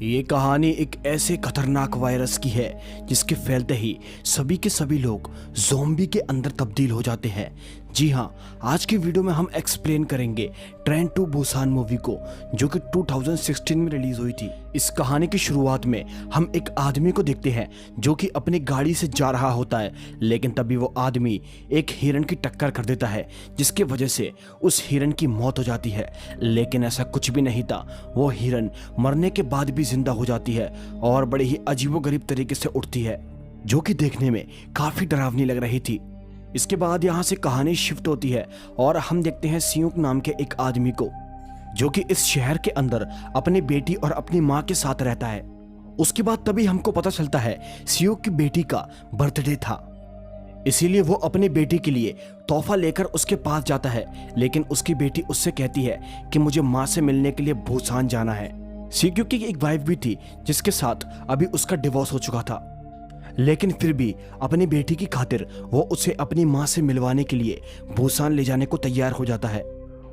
ये कहानी एक ऐसे खतरनाक वायरस की है जिसके फैलते ही सभी के सभी लोग ज़ॉम्बी के अंदर तब्दील हो जाते हैं। जी हाँ, आज की वीडियो में हम एक्सप्लेन करेंगे ट्रेन टू बुसान मूवी को, जो कि 2016 में रिलीज हुई थी। इस कहानी की शुरुआत में हम एक आदमी को देखते हैं जो कि अपनी गाड़ी से जा रहा होता है, लेकिन तभी वो आदमी एक हिरन की टक्कर कर देता है जिसकी वजह से उस हिरन की मौत हो जाती है। लेकिन ऐसा कुछ भी नहीं था, वो हिरन मरने के बाद भी जिंदा हो जाती है और बड़े ही अजीबोगरीब तरीके से उठती है, जो कि देखने में काफी डरावनी लग रही थी। इसके बाद यहाँ से कहानी शिफ्ट होती है और हम देखते हैं सियुक नाम के एक आदमी को, जो कि इस शहर के अंदर अपनी बेटी और अपनी माँ के साथ रहता है। उसके बाद तभी हमको पता चलता है सियुक की बेटी का बर्थडे था, इसीलिए वो अपनी बेटी के लिए तोहफा लेकर उसके पास जाता है। लेकिन उसकी बेटी उससे कहती है कि मुझे माँ से मिलने के लिए बुसान जाना है। सियुक की एक वाइफ भी थी जिसके साथ अभी उसका डिवोर्स हो चुका था, लेकिन फिर भी अपनी बेटी की खातिर वो उसे अपनी माँ से मिलवाने के लिए बुसान ले जाने को तैयार हो जाता है।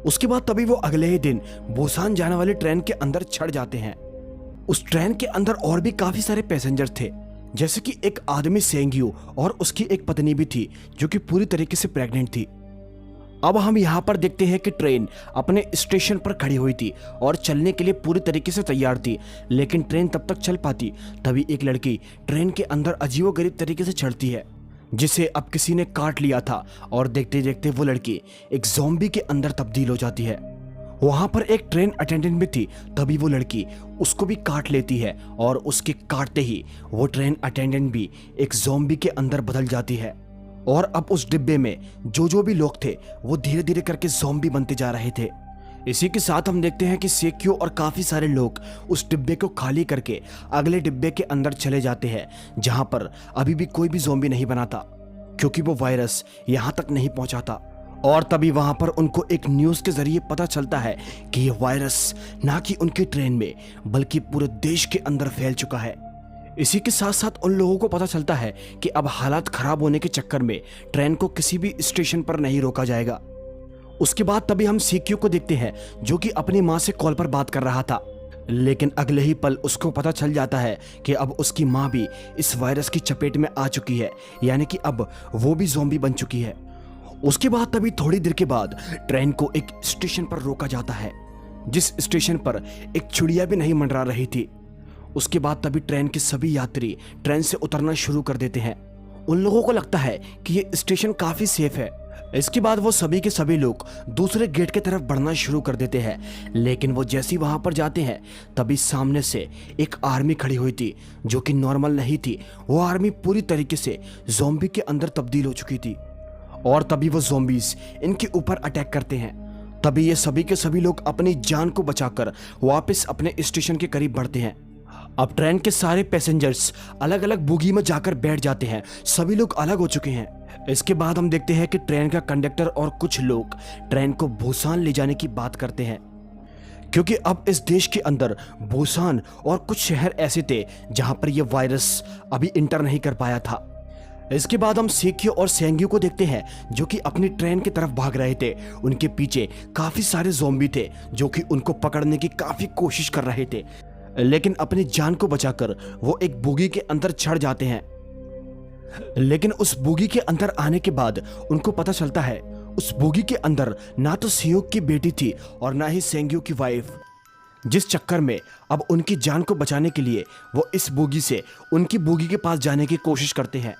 उसके बाद तभी वो अगले ही दिन बुसान जाने वाली ट्रेन के अंदर चढ़ जाते हैं। उस ट्रेन के अंदर और भी काफी सारे पैसेंजर थे, जैसे कि एक आदमी सेंग्यू और उसकी एक पत्नी भी थी जो कि पूरी तरीके से प्रेग्नेंट थी। अब हम यहाँ पर देखते हैं कि ट्रेन अपने स्टेशन पर खड़ी हुई थी और चलने के लिए पूरी तरीके से तैयार थी, लेकिन ट्रेन तब तक चल पाती तभी एक लड़की ट्रेन के अंदर अजीबोगरीब तरीके से चढ़ती है, जिसे अब किसी ने काट लिया था और देखते देखते वो लड़की एक ज़ॉम्बी के अंदर तब्दील हो जाती है। वहां पर एक ट्रेन अटेंडेंट भी थी, तभी वो लड़की उसको भी काट लेती है और उसके काटते ही वो ट्रेन अटेंडेंट भी एक ज़ॉम्बी के अंदर बदल जाती है। और अब उस डिब्बे में जो भी लोग थे वो धीरे धीरे करके ज़ॉम्बी बनते जा रहे थे। इसी के साथ हम देखते हैं कि सेक्यो और काफी सारे लोग उस डिब्बे को खाली करके अगले डिब्बे के अंदर चले जाते हैं, जहां पर अभी भी कोई भी ज़ॉम्बी नहीं बना था, क्योंकि वो वायरस यहां तक नहीं पहुंचा था। और तभी वहां पर उनको एक न्यूज़ के जरिए पता चलता है कि ये वायरस ना कि उनकी ट्रेन में बल्कि पूरे देश के अंदर फैल चुका है। इसी के साथ साथ उन लोगों को पता चलता है कि अब हालात खराब होने के चक्कर में ट्रेन को किसी भी स्टेशन पर नहीं रोका जाएगा। उसके बाद तभी हम सीक्यू को देखते हैं जो कि अपनी माँ से कॉल पर बात कर रहा था, लेकिन अगले ही पल उसको पता चल जाता है कि अब उसकी माँ भी इस वायरस की चपेट में आ चुकी है, यानी कि अब वो भी ज़ॉम्बी बन चुकी है। उसके बाद तभी थोड़ी देर के बाद ट्रेन को एक स्टेशन पर रोका जाता है, जिस स्टेशन पर एक चिड़िया भी नहीं मंडरा रही थी। उसके बाद तभी ट्रेन के सभी यात्री ट्रेन से उतरना शुरू कर देते हैं। उन लोगों को लगता है कि ये स्टेशन काफी सेफ है। इसके बाद वो सभी के सभी लोग दूसरे गेट की तरफ बढ़ना शुरू कर देते हैं, लेकिन वो जैसे ही वहां पर जाते हैं तभी सामने से एक आर्मी खड़ी हुई थी जो कि नॉर्मल नहीं थी। वो आर्मी पूरी तरीके से ज़ॉम्बी के अंदर तब्दील हो चुकी थी और तभी वो ज़ॉम्बीज इनके ऊपर अटैक करते हैं। तभी ये सभी के सभी लोग अपनी जान को बचाकर वापस अपने स्टेशन के करीब बढ़ते हैं। अब ट्रेन के सारे पैसेंजर्स अलग अलग बोगी में जाकर बैठ जाते हैं, सभी लोग अलग हो चुके हैं। इसके बाद हम देखते हैं कि ट्रेन का कंडक्टर और कुछ लोग ट्रेन को बुसान ले जाने की बात करते हैं, क्योंकि अब इस देश के अंदर बुसान और कुछ शहर ऐसे थे जहां पर यह वायरस अभी इंटर नहीं कर पाया था। इसके बाद हम सेक्यो और सेंग्यू को देखते हैं जो कि अपनी ट्रेन की तरफ भाग रहे थे। उनके पीछे काफी सारे ज़ॉम्बी थे जो कि उनको पकड़ने की काफी कोशिश कर रहे थे, लेकिन अपनी जान को बचाकर वो एक बोगी के अंदर चढ़ जाते हैं। लेकिन उस बोगी के अंदर आने के बाद उनको पता चलता है उस बोगी के अंदर ना तो सियुक की बेटी थी और ना ही सेंग्यू की वाइफ, जिस चक्कर में अब उनकी जान को बचाने के लिए वो इस बोगी से उनकी बोगी के पास जाने की कोशिश करते हैं।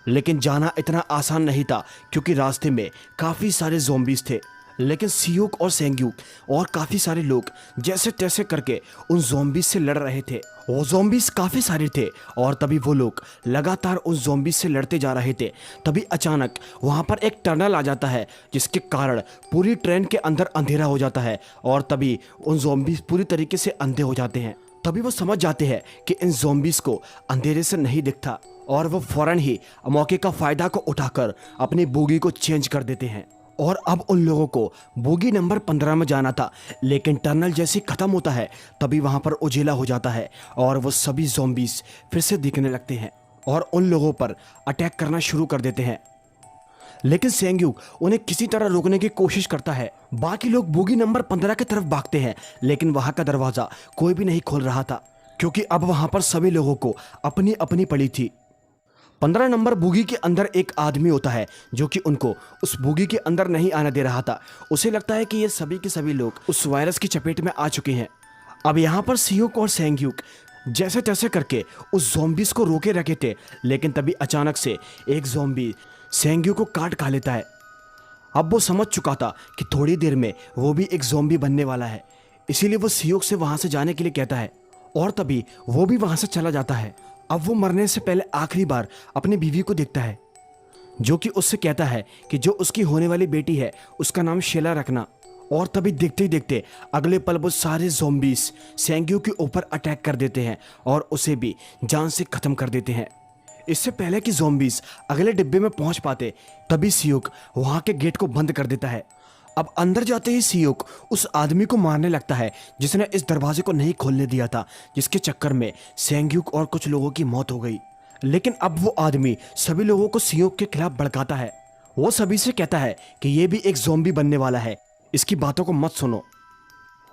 लेकिन जाना इतना आसान नहीं था, क्योंकि रास्ते में काफी सारे ज़ॉम्बीज थे। लेकिन सियुक और सेंग्यू और काफी सारे लोग जैसे तैसे करके उन ज़ॉम्बीज से लड़ रहे थे। वो ज़ॉम्बीज काफी सारे थे और तभी वो लोग लगातार उन ज़ॉम्बीज से लड़ते जा रहे थे। तभी अचानक वहां पर एक टनल आ जाता है, जिसके कारण पूरी ट्रेन के अंदर अंधेरा हो जाता है और तभी उन ज़ॉम्बीज पूरी तरीके से अंधे हो जाते हैं। तभी वो समझ जाते हैं कि इन ज़ॉम्बीज को अंधेरे से नहीं दिखता और वो फौरन ही मौके का फायदा को उठाकर अपनी बोगी को चेंज कर देते हैं। और अब उन लोगों को बोगी नंबर 15 में जाना था, लेकिन टनल जैसे खत्म होता है तभी वहां पर उजेला हो जाता है और वो सभी ज़ॉम्बीज फिर से दिखने लगते हैं और उन लोगों पर अटैक करना शुरू कर देते हैं। लेकिन सेंग्यू उन्हें किसी तरह रोकने की कोशिश करता है। बाकी लोग बोगी नंबर 15 की तरफ भागते हैं, लेकिन वहां का दरवाजा कोई भी नहीं खोल रहा था। क्योंकि अब वहां पर सभी लोगों को अपनी अपनी पड़ी थी। 15 नंबर बोगी के अंदर एक आदमी होता है जो कि उनको उस बोगी के अंदर नहीं आने दे रहा था। उसे लगता है कि ये सभी के सभी लोग उस वायरस की चपेट में आ चुके हैं। अब यहाँ पर सियोक और सेंग्यूक जैसे तैसे करके उस ज़ॉम्बीज़ को रोके रखे थे, लेकिन तभी अचानक से एक ज़ॉम्बी सेंग्यूक को काट खा लेता है। अब वो समझ चुका था कि थोड़ी देर में वो भी एक ज़ॉम्बी बनने वाला है, इसीलिए वो सियोक से वहाँ से जाने के लिए कहता है और तभी वो भी वहाँ से चला जाता है। अब वो मरने से पहले आखिरी बार अपनी बीवी को देखता है, जो कि उससे कहता है कि जो उसकी होने वाली बेटी है उसका नाम शेला रखना। और तभी देखते ही देखते अगले पल वो सारे ज़ॉम्बीज़ सेंग्यू के ऊपर अटैक कर देते हैं और उसे भी जान से ख़त्म कर देते हैं। इससे पहले कि ज़ॉम्बीज़ अगले डिब्बे में पहुंच पाते तभी सियोक वहाँ के गेट को बंद कर देता है। अब अंदर जाते ही सियोक उस आदमी को मारने लगता है जिसने इस दरवाजे को नहीं खोलने दिया था, जिसके चक्कर में सेंग्यूक और कुछ लोगों की मौत हो गई। लेकिन अब वो आदमी सभी लोगों को सियोक के खिलाफ भड़काता है। वो सभी से कहता है कि ये भी एक ज़ॉम्बी बनने वाला है, इसकी बातों को मत सुनो।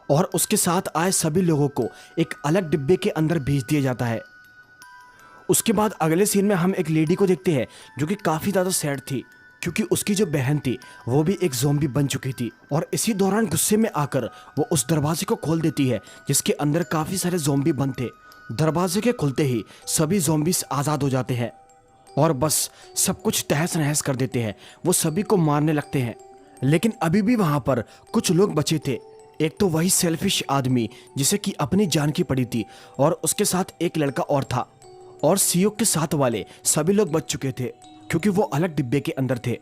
और उसके साथ आए सभी लोगों को एक अलग डिब्बे के अंदर भेज दिया जाता है। उसके बाद अगले सीन में हम एक लेडी को देखते हैं जो कि काफ़ी ज़्यादा सैड थी, क्योंकि उसकी जो बहन थी वो भी एक ज़ॉम्बी बन चुकी थी। और इसी दौरान गुस्से में आकर वो उस दरवाजे को खोल देती है जिसके अंदर काफ़ी सारे ज़ॉम्बी बंद थे। दरवाजे के खुलते ही सभी ज़ॉम्बीज़ आज़ाद हो जाते हैं और बस सब कुछ तहस नहस कर देते हैं। वो सभी को मारने लगते हैं, लेकिन अभी भी वहाँ पर कुछ लोग बचे थे। एक तो वही सेल्फिश आदमी जिसे कि अपनी जान की पड़ी थी, और उसके साथ एक लड़का और था, और सियोक के साथ वाले सभी लोग बच चुके थे क्योंकि वो अलग डिब्बे के अंदर थे।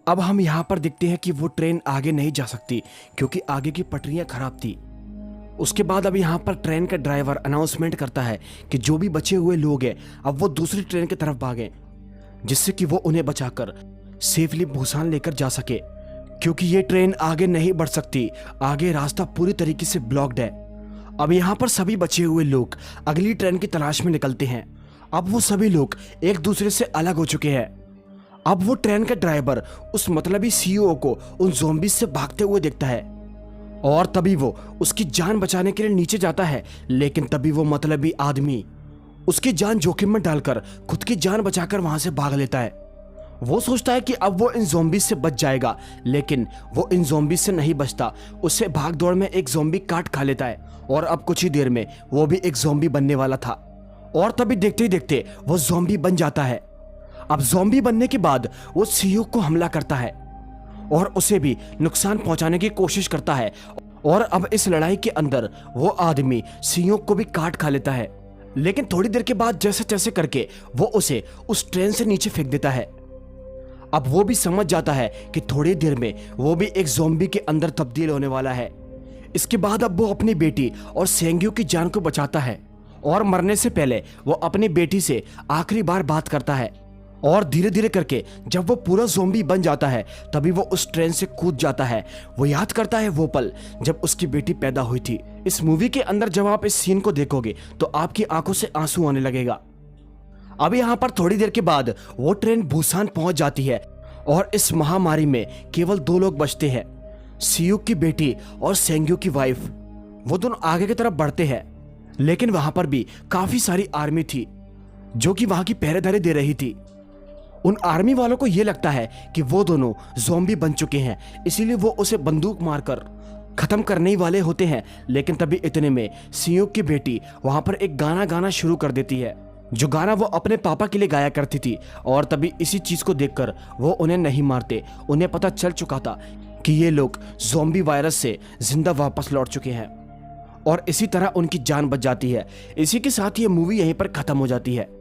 अब हम यहाँ पर देखते हैं कि वो ट्रेन आगे नहीं जा सकती क्योंकि आगे की पटरियाँ खराब थी। उसके बाद अब यहाँ पर ट्रेन का ड्राइवर अनाउंसमेंट करता है कि जो भी बचे हुए लोग हैं अब वो दूसरी ट्रेन की तरफ भागें, जिससे कि वो उन्हें बचाकर सेफली भूसान लेकर जा सके, क्योंकि ये ट्रेन आगे नहीं बढ़ सकती, आगे रास्ता पूरी तरीके से ब्लॉक्ड है। अब यहाँ पर सभी बचे हुए लोग अगली ट्रेन की तलाश में निकलते हैं। अब वो सभी लोग एक दूसरे से अलग हो चुके हैं। अब वो ट्रेन का ड्राइवर उस मतलबी सीईओ को उन ज़ॉम्बीज़ से भागते हुए देखता है और तभी वो उसकी जान बचाने के लिए नीचे जाता है, लेकिन तभी वो मतलबी आदमी उसकी जान जोखिम में डालकर खुद की जान बचाकर वहां से भाग लेता है। वो सोचता है कि अब वो इन ज़ॉम्बीज़ से बच जाएगा, लेकिन वो इन ज़ॉम्बीज़ से नहीं बचता। उससे भाग दौड़ में एक ज़ॉम्बी काट खा लेता है और अब कुछ ही देर में वो भी एक ज़ॉम्बी बनने वाला था। और तभी देखते ही देखते वो ज़ॉम्बी बन जाता है। अब ज़ॉम्बी बनने के बाद वो सियोक को हमला करता है और उसे भी नुकसान पहुंचाने की कोशिश करता है, और अब इस लड़ाई के अंदर वो आदमी सियोक को भी काट खा लेता है। लेकिन थोड़ी देर के बाद जैसे तैसे करके वो उसे उस ट्रेन से नीचे फेंक देता है। अब वो भी समझ जाता है कि थोड़ी देर में वो भी एक ज़ॉम्बी के अंदर तब्दील होने वाला है। इसके बाद अब वो अपनी बेटी और सेंग्यू की जान को बचाता है, और मरने से पहले वो अपनी बेटी से आखिरी बार बात करता है। और धीरे धीरे करके जब वो पूरा ज़ॉम्बी बन जाता है तभी वो उस ट्रेन से कूद जाता है। वो याद करता है वो पल जब उसकी बेटी पैदा हुई थी। इस मूवी के अंदर जब आप इस सीन को देखोगे तो आपकी आंखों से आंसू आने लगेगा। अब यहाँ पर थोड़ी देर के बाद वो ट्रेन भूसान पहुंच जाती है और इस महामारी में केवल 2 लोग बचते हैं, सियोक की बेटी और सेंग्यू की वाइफ। वो दोनों आगे की तरफ बढ़ते हैं, लेकिन वहां पर भी काफी सारी आर्मी थी जो कि वहां की पहरेदारी दे रही थी। उन आर्मी वालों को यह लगता है कि वो दोनों ज़ॉम्बी बन चुके हैं, इसीलिए वो उसे बंदूक मारकर खत्म करने ही वाले होते हैं। लेकिन तभी इतने में सियोक की बेटी वहां पर एक गाना गाना शुरू कर देती है, जो गाना वो अपने पापा के लिए गाया करती थी। और तभी इसी चीज को देखकर वो उन्हें नहीं मारते। उन्हें पता चल चुका था कि ये लोग ज़ॉम्बी वायरस से जिंदा वापस लौट चुके हैं, और इसी तरह उनकी जान बच जाती है। इसी के साथ ये मूवी यहीं पर खत्म हो जाती है।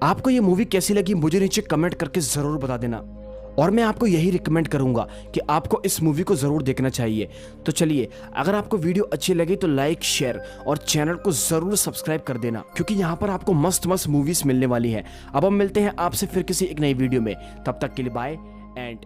आपको ये मूवी कैसी लगी मुझे नीचे कमेंट करके ज़रूर बता देना, और मैं आपको यही रिकमेंड करूंगा कि आपको इस मूवी को ज़रूर देखना चाहिए। तो चलिए, अगर आपको वीडियो अच्छी लगी तो लाइक, शेयर और चैनल को ज़रूर सब्सक्राइब कर देना, क्योंकि यहाँ पर आपको मस्त मस्त मूवीज़ मिलने वाली हैं। अब हम मिलते हैं आपसे फिर किसी एक नई वीडियो में। तब तक के लिए बाय एंड